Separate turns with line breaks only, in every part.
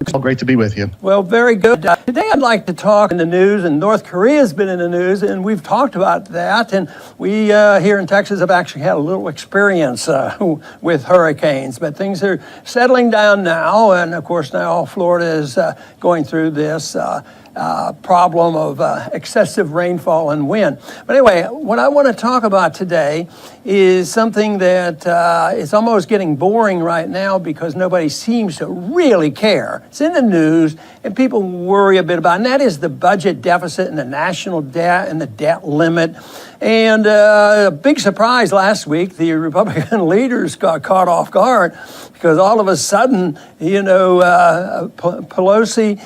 Great to be with you.
Well, very good. Today I'd like to talk in the news, and North Korea's been in the news, and we've talked about that. And we here in Texas have actually had a little experience with hurricanes, but things are settling down now. And of course, now Florida is going through this problem of excessive rainfall and wind. But anyway, what I want to talk about today is something that is almost getting boring right now because nobody seems to really care. It's in the news and people worry a bit about it, and that is the budget deficit and the national debt and the debt limit. And a big surprise last week, the Republican leaders got caught off guard because all of a sudden, Pelosi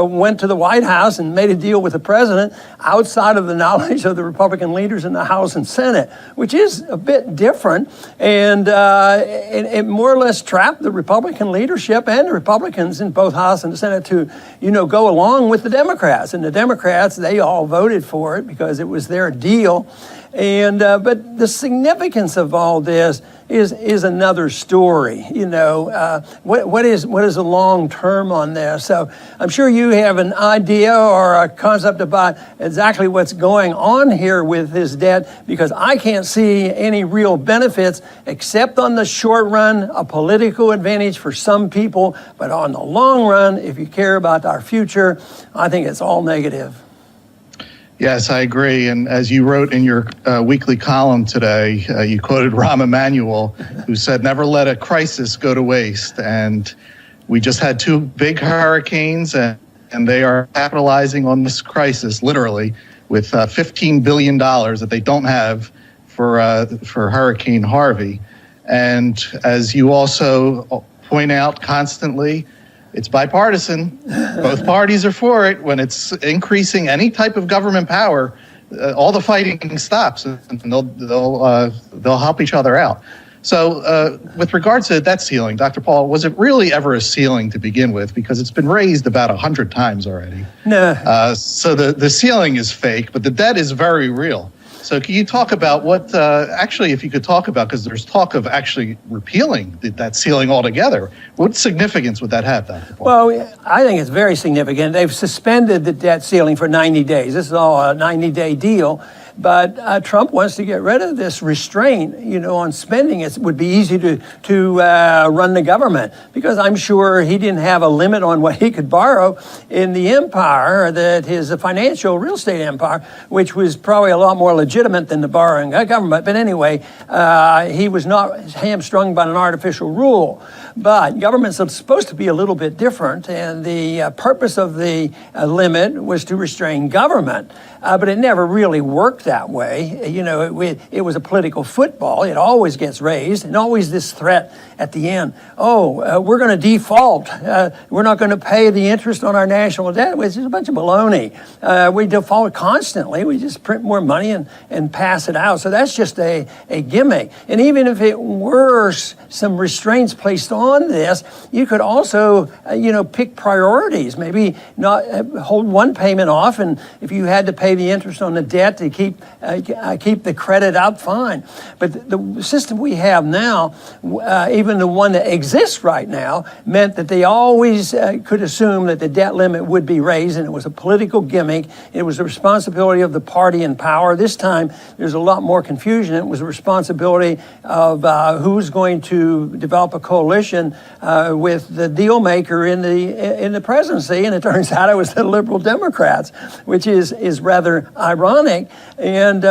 went to the White House and made a deal with the president outside of the knowledge of the Republican leaders in the House and Senate, which is a bit different. And it more or less trapped the Republican leadership and the Republicans in both House and the Senate to, go along with the Democrats. And the Democrats, they all voted for it because it was their deal. And but the significance of all this is another story. What is the long term on this? So I'm sure you have an idea or a concept about exactly what's going on here with this debt, because I can't see any real benefits except on the short run, a political advantage for some people. But on the long run, if you care about our future, I think it's all negative.
Yes, I agree. And as you wrote in your weekly column today, you quoted Rahm Emanuel, who said, "Never let a crisis go to waste." And we just had two big hurricanes, and they are capitalizing on this crisis, literally, with $15 billion that they don't have for Hurricane Harvey. And as you also point out constantly, it's bipartisan. Both parties are for it. When it's increasing any type of government power, all the fighting stops, and they'll help each other out. So, with regards to debt ceiling, Dr. Paul, was it really ever a ceiling to begin with? Because it's been raised about 100 times already.
No.
So the ceiling is fake, but the debt is very real. So can you talk about what, if you could talk about, because there's talk of actually repealing that ceiling altogether, what significance would that have, Dr. Paul?
Well, I think it's very significant. They've suspended the debt ceiling for 90 days. This is all a 90-day deal. But Trump wants to get rid of this restraint, on spending. It would be easy to run the government, because I'm sure he didn't have a limit on what he could borrow in the empire, that his financial real estate empire, which was probably a lot more legitimate than the borrowing government. But anyway, he was not hamstrung by an artificial rule. But governments are supposed to be a little bit different, and the purpose of the limit was to restrain government. But it never really worked that way. It was a political football. It always gets raised, and always this threat at the end. We're going to default. We're not going to pay the interest on our national debt, which is a bunch of baloney. We default constantly. We just print more money and pass it out. So that's just a gimmick. And even if it were some restraints placed on this, you could also, pick priorities. Maybe not hold one payment off, and if you had to pay the interest on the debt to keep the credit out, fine. But the system we have now, even the one that exists right now, meant that they always could assume that the debt limit would be raised, and it was a political gimmick. It was the responsibility of the party in power. This time, there's a lot more confusion. It was the responsibility of who's going to develop a coalition with the deal maker in the presidency, and it turns out it was the liberal Democrats, which is rather ironic. And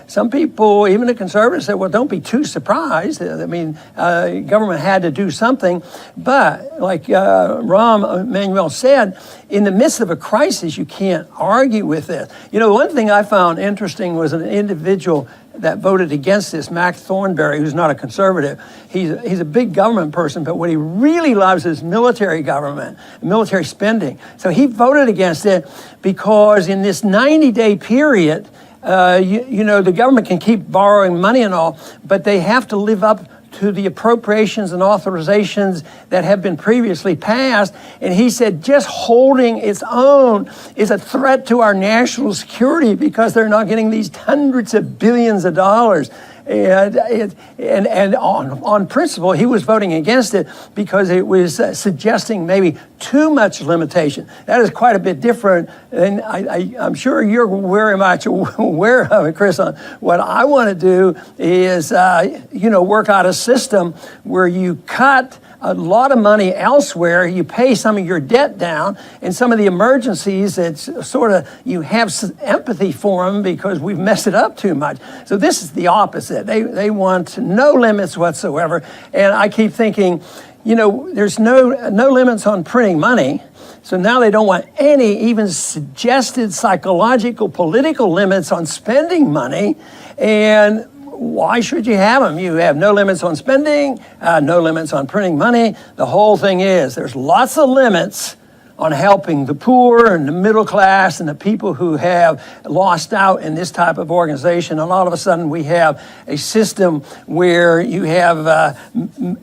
some people, even the conservatives, said, well, don't be too surprised. I mean, government had to do something. But like Rahm Emanuel said, in the midst of a crisis, you can't argue with it. One thing I found interesting was an individual that voted against this, Mac Thornberry, who's not a conservative. He's a big government person, but what he really loves is military government, military spending. So he voted against it because in this 90-day period, the government can keep borrowing money and all, but they have to live up to the appropriations and authorizations that have been previously passed. And he said just holding its own is a threat to our national security because they're not getting these hundreds of billions of dollars. And on principle, he was voting against it because it was suggesting maybe too much limitation. That is quite a bit different, and I'm sure you're very much aware of it, Chris. On what I want to do is, work out a system where you cut a lot of money elsewhere, you pay some of your debt down, and some of the emergencies, it's sort of, you have some empathy for them because we've messed it up too much. So this is the opposite. They want no limits whatsoever. And I keep thinking, there's no limits on printing money. So now they don't want any even suggested psychological, political limits on spending money. And why should you have them? You have no limits on spending, no limits on printing money. The whole thing is there's lots of limits on helping the poor and the middle class and the people who have lost out in this type of organization. And all of a sudden we have a system where you have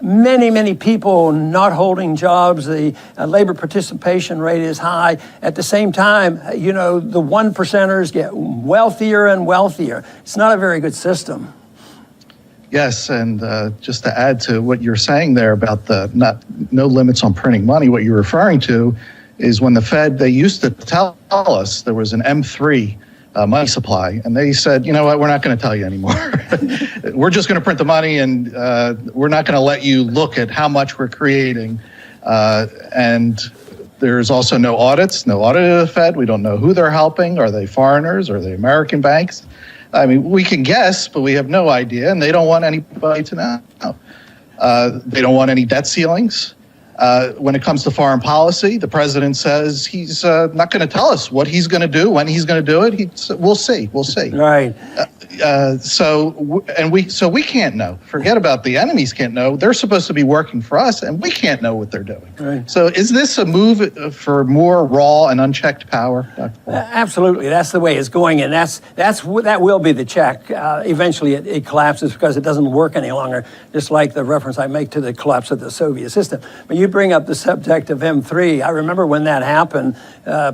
many, many people not holding jobs. The labor participation rate is high. At the same time, the one percenters get wealthier and wealthier. It's not a very good system.
Yes, and just to add to what you're saying there about no limits on printing money, what you're referring to is when the Fed, they used to tell us there was an M3 money supply, and they said, you know what, we're not going to tell you anymore. We're just going to print the money, and we're not going to let you look at how much we're creating. And there's also no audit of the Fed. We don't know who they're helping. Are they foreigners? Are they American banks? I mean, we can guess, but we have no idea, and they don't want anybody to know. They don't want any debt ceilings. When it comes to foreign policy, the president says he's not going to tell us what he's going to do, when he's going to do it. We'll see.
Right.
So we can't know. Forget about the enemies can't know. They're supposed to be working for us, and we can't know what they're doing.
Right.
So is this a move for more raw and unchecked power, Dr. Paul?
Absolutely. That's the way it's going, and that will be the check. Eventually, it collapses because it doesn't work any longer. Just like the reference I make to the collapse of the Soviet system. But you bring up the subject of M3. I remember when that happened,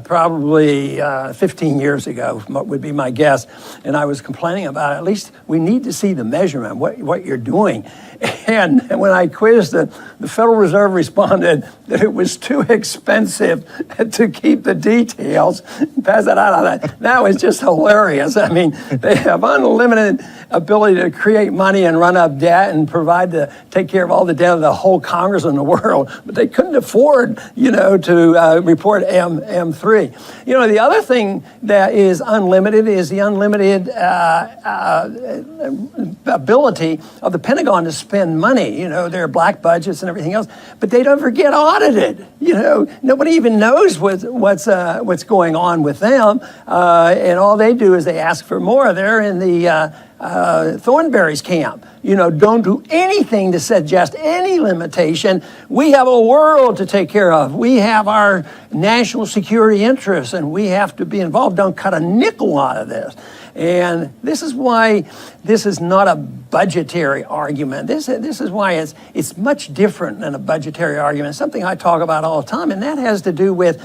probably 15 years ago, would be my guess, and I was complaining about it. At least we need to see the measurement, what you're doing. And when I quizzed it, the Federal Reserve responded that it was too expensive to keep the details. Pass that out on that. That was just hilarious. I mean, they have unlimited ability to create money and run up debt and take care of all the debt of the whole Congress in the world, but they couldn't afford, to report M3. The other thing that is unlimited is the unlimited ability of the Pentagon to spend money. Their black budgets and everything else, but they don't ever get audited. Nobody even knows what's going on with them, and all they do is they ask for more. They're in the Thornberry's camp. Don't do anything to suggest any limitation. We have a world to take care of. We have our national security interests, and we have to be involved. Don't cut a nickel out of this. And this is why this is not a budgetary argument. This is why it's much different than a budgetary argument. It's something I talk about all the time, and that has to do with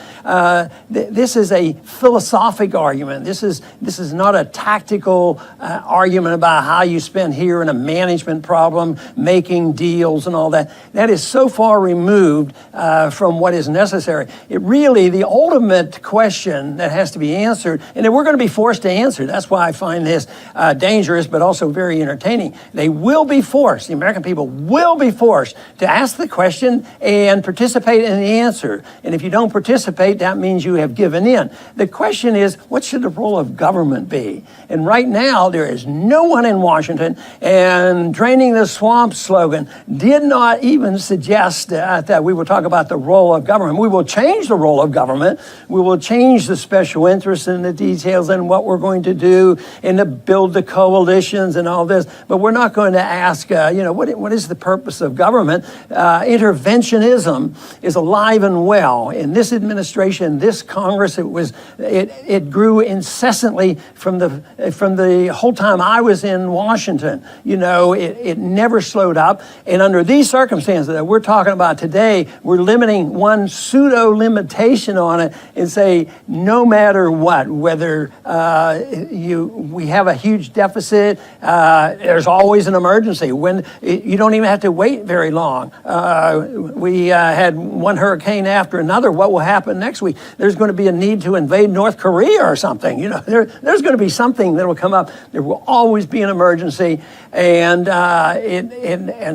this is a philosophic argument. This is not a tactical argument about how you spend here and a management problem, making deals and all that. That is so far removed from what is necessary. The ultimate question that has to be answered, and then we're going to be forced to answer. That's why I find this dangerous, but also very entertaining. They will be forced, the American people will be forced to ask the question and participate in the answer. And if you don't participate, that means you have given in. The question is, what should the role of government be? And right now, there is no one in Washington, and Draining the Swamp slogan did not even suggest that we will talk about the role of government. We will change the role of government. We will change the special interests and the details and what we're going to do and to build the coalitions and all this. But we're not going to ask, what is the purpose of government? Interventionism is alive and well. In this administration, this Congress, it grew incessantly from the whole time I was in Washington. It never slowed up. And under these circumstances that we're talking about today, we're limiting one pseudo limitation on it and say, no matter what, whether you we have a huge deficit. There's always an emergency. When you don't even have to wait very long. We had one hurricane after another. What will happen next week? There's going to be a need to invade North Korea or something. There's going to be something that will come up. There will always be an emergency, and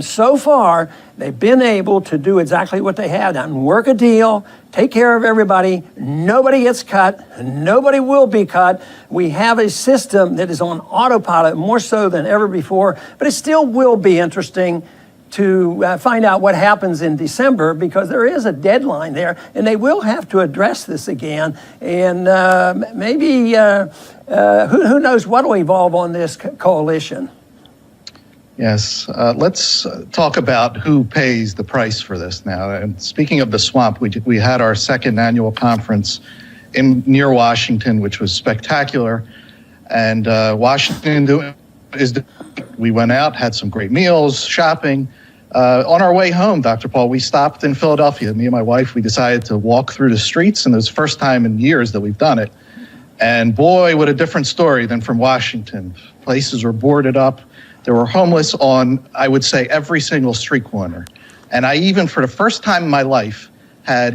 so far they've been able to do exactly what they have done: work a deal, take care of everybody. Nobody gets cut. Nobody will be cut. We have a system that is on autopilot more so than ever before, but it still will be interesting to find out what happens in December, because there is a deadline there, and they will have to address this again. And maybe, who knows what will evolve on this coalition.
Yes, let's talk about who pays the price for this now. And speaking of the swamp, we had our second annual conference near Washington, which was spectacular. And Washington we went out, had some great meals, shopping. On our way home, Dr. Paul, we stopped in Philadelphia. Me and my wife, we decided to walk through the streets, and it was the first time in years that we've done it. And boy, what a different story than from Washington. Places were boarded up. There were homeless on, I would say, every single street corner. And I even, for the first time in my life,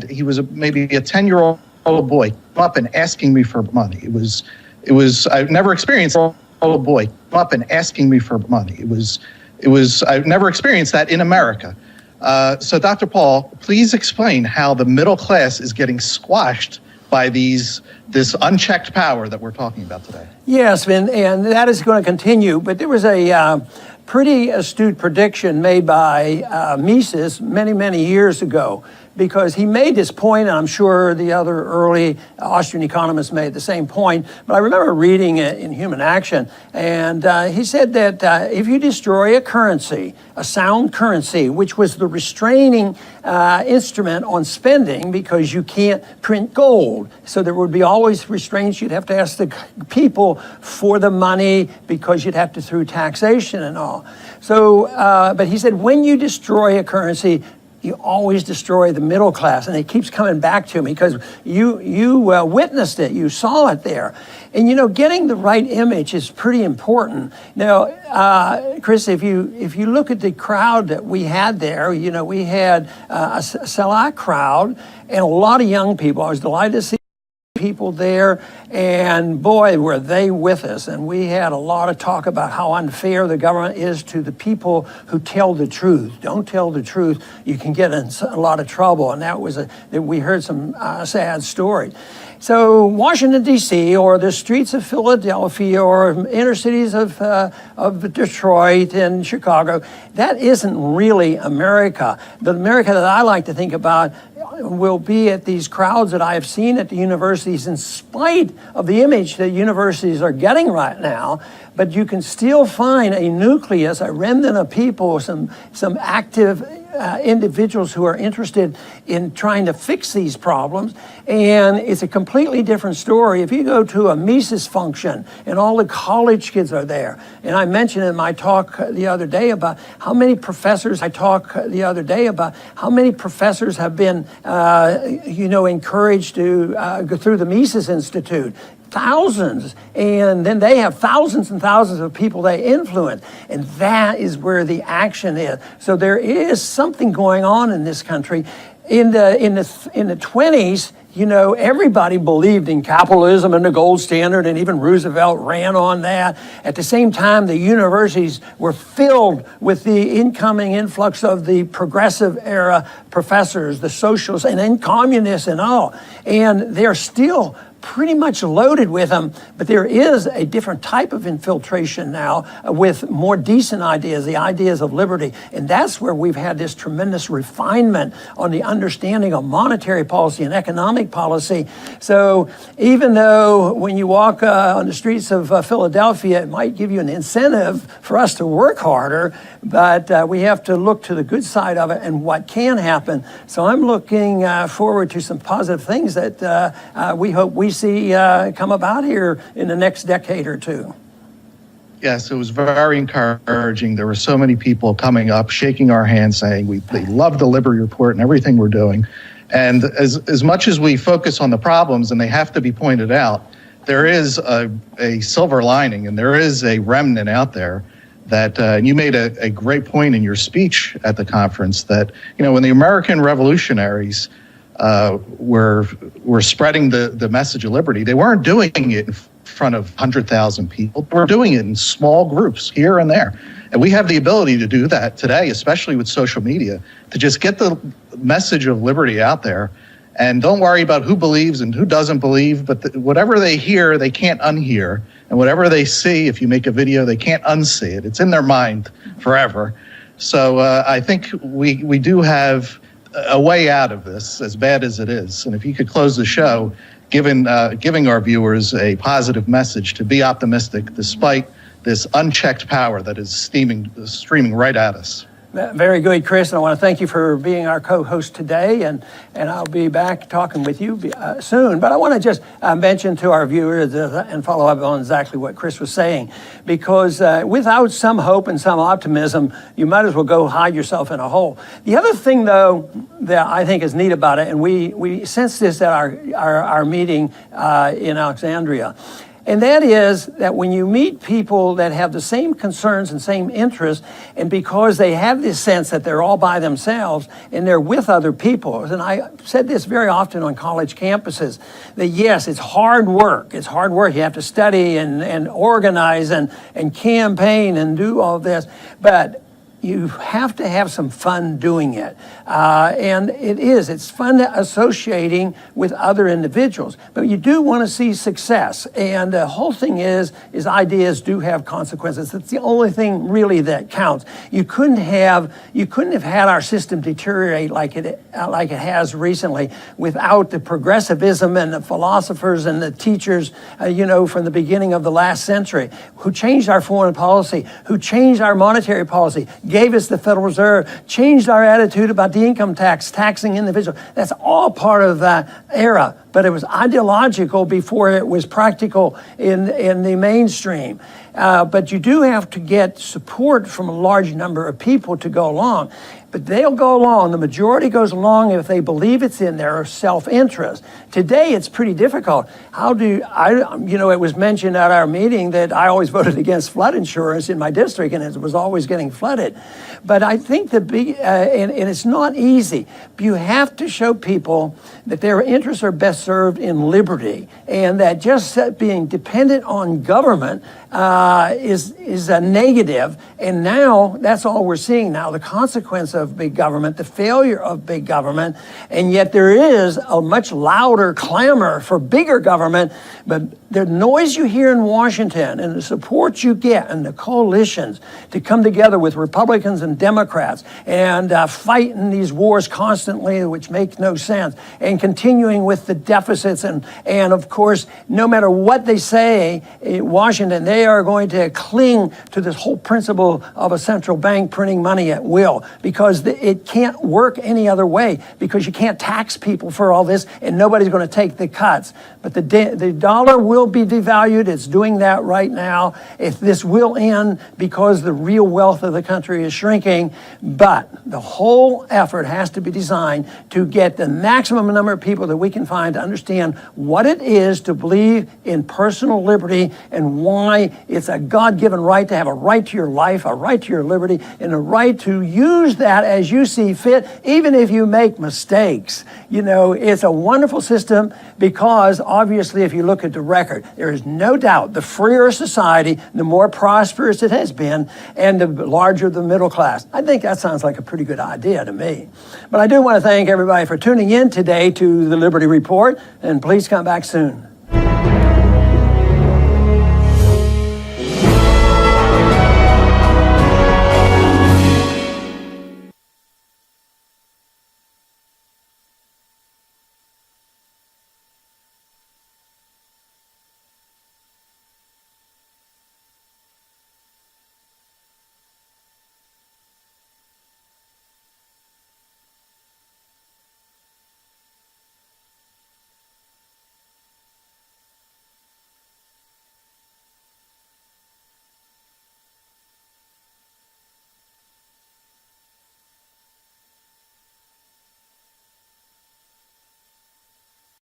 he was maybe a 10-year-old boy come up and asking me for money. It was I've never experienced a old boy come up and asking me for money. I've never experienced that in America. So Dr. Paul, please explain how the middle class is getting squashed by this unchecked power that we're talking about today.
Yes, and that is going to continue. But there was a pretty astute prediction made by Mises many years ago, because he made this point, and I'm sure the other early Austrian economists made the same point, but I remember reading it in Human Action, and he said that if you destroy a currency, a sound currency, which was the restraining instrument on spending, because you can't print gold, so there would be always restraints. You'd have to ask the people for the money, because you'd have to through taxation and all. So, but he said, when you destroy a currency, you always destroy the middle class. And it keeps coming back to me, because you witnessed it, you saw it there. And getting the right image is pretty important. Now, Chris, if you look at the crowd that we had there, we had a sellout crowd and a lot of young people. I was delighted to see people there, and boy, were they with us. And we had a lot of talk about how unfair the government is to the people who tell the truth. Don't tell the truth, you can get in a lot of trouble. And we heard some sad stories. So Washington, D.C., or the streets of Philadelphia, or inner cities of Detroit and Chicago, that isn't really America. The America that I like to think about will be at these crowds that I have seen at the universities, in spite of the image that universities are getting right now. But you can still find a nucleus, a remnant of people, some active individuals who are interested in trying to fix these problems. And it's a completely different story if you go to a Mises function and all the college kids are there. And I mentioned in my talk the other day about how many professors have been encouraged to go through the Mises Institute. Thousands, and then they have thousands and thousands of people they influence, and that is where the action is. So there is something going on in this country. In the 20s, everybody believed in capitalism and the gold standard, and even Roosevelt ran on that. At the same time, the universities were filled with the incoming influx of the progressive era professors, the socialists, and then communists and all. And they're still pretty much loaded with them, but there is a different type of infiltration now with more decent ideas, the ideas of liberty. And that's where we've had this tremendous refinement on the understanding of monetary policy and economic policy. So even though when you walk on the streets of Philadelphia, it might give you an incentive for us to work harder, but we have to look to the good side of it and what can happen. So I'm looking forward to some positive things that we hope we see come about here in the next decade or two.
Yes, it was very encouraging. There were so many people coming up, shaking our hands, saying they love the Liberty Report and everything we're doing. And as much as we focus on the problems, and they have to be pointed out, there is a silver lining, and there is a remnant out there that, and you made a great point in your speech at the conference that, when the American revolutionaries were spreading the message of liberty, they weren't doing it in front of 100,000 people. They were doing it in small groups here and there. And we have the ability to do that today, especially with social media, to just get the message of liberty out there. And don't worry about who believes and who doesn't believe, but whatever they hear, they can't unhear. And whatever they see, if you make a video, they can't unsee it. It's in their mind forever. So I think we do have a way out of this, as bad as it is. And if you could close the show, giving our viewers a positive message to be optimistic despite this unchecked power that is streaming right at us.
Very good, Chris, and I want to thank you for being our co-host today, and I'll be back talking with you soon. But I want to just mention to our viewers and follow up on exactly what Chris was saying, because without some hope and some optimism, you might as well go hide yourself in a hole. The other thing, though, that I think is neat about it, and we sensed this at our meeting in Alexandria, and that is that when you meet people that have the same concerns and same interests, and because they have this sense that they're all by themselves and they're with other people, and I said this very often on college campuses, that yes, it's hard work. It's hard work. You have to study and organize and campaign and do all this, but you have to have some fun doing it. And it's fun associating with other individuals, but you do want to see success. And the whole thing is ideas do have consequences. That's the only thing really that counts. You couldn't have had our system deteriorate like it has recently without the progressivism and the philosophers and the teachers, from the beginning of the last century, who changed our foreign policy, who changed our monetary policy, gave us the Federal Reserve, changed our attitude about the income tax, taxing individuals. That's all part of that era, but it was ideological before it was practical in the mainstream. But you do have to get support from a large number of people to go along. But they'll go along, the majority goes along if they believe it's in their self-interest. Today, it's pretty difficult. It was mentioned at our meeting that I always voted against flood insurance in my district, and it was always getting flooded. But I think and it's not easy. You have to show people that their interests are best served in liberty, and that just being dependent on government is a negative. And now that's all we're seeing now, the consequence of big government, the failure of big government. And yet there is a much louder clamor for bigger government. But the noise you hear in Washington and the support you get and the coalitions to come together with Republicans and Democrats and fight in these wars constantly, which make no sense, and continuing with the deficits and of course, no matter what they say in Washington, they are going to cling to this whole principle of a central bank printing money at will, because it can't work any other way, because you can't tax people for all this and nobody's going to take the cuts. But the dollar will be devalued. It's doing that right now. If this will end because the real wealth of the country is shrinking, but the whole effort has to be designed to get the maximum number of people that we can find to understand what it is to believe in personal liberty and why it's a God-given right to have a right to your life, a right to your liberty, and a right to use that as you see fit, even if you make mistakes. It's a wonderful system because obviously if you look at the record, there is no doubt the freer a society, the more prosperous it has been, and the larger the middle class. I think that sounds like a pretty good idea to me. But I do want to thank everybody for tuning in today to the Liberty Report, and please come back soon.